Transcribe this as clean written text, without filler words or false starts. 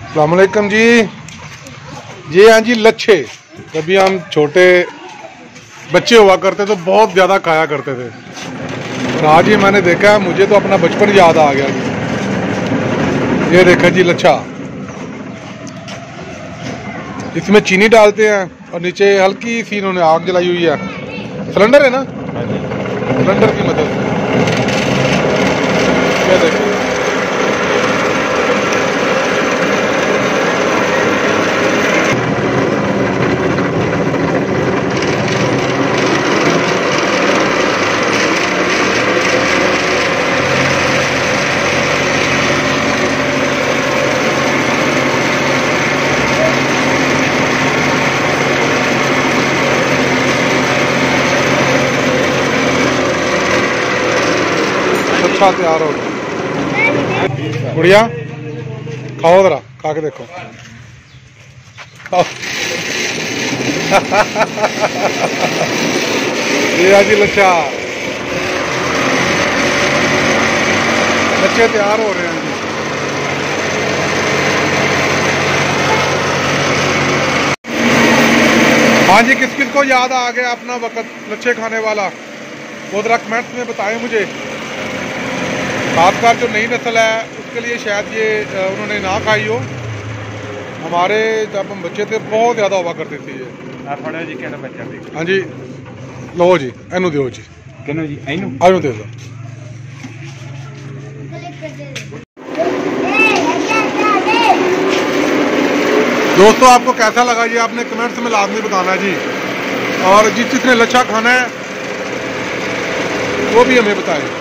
अस्सलाम वालेकुम जी। ये हैं जी लच्छे। कभी हम छोटे बच्चे हुआ करते तो बहुत ज़्यादा खाया करते थे, और आज ये मैंने देखा, मुझे तो अपना बचपन याद आ गया जी। ये देखा जी लच्छा, इसमें चीनी डालते हैं और नीचे हल्की सी इन्होंने आग जलाई हुई है। सिलेंडर है ना, सिलेंडर की मदद से। ये देखो, अच्छा तैयार हो गया। गुड़िया खाओ, जरा खा के देखो। ये आज लच्छा, लच्छे तैयार हो रहे हैं जी। हाँ जी, किस किस को याद आ गया अपना वक्त लच्छे खाने वाला, वो जरा कमेंट्स में बताएं मुझे। खासकर जो नई नस्ल है उसके लिए शायद ये उन्होंने ना खाई हो। हमारे जब हम बच्चे थे बहुत ज़्यादा हुआ करती थी ये। हाँ जी, लो जी, एनू दो जी, एनू दे दो। दोस्तों, आपको कैसा लगा ये आपने कमेंट्स में लाजमी बताना है जी। और जिसने लच्छा खाना है वो भी हमें बताएं।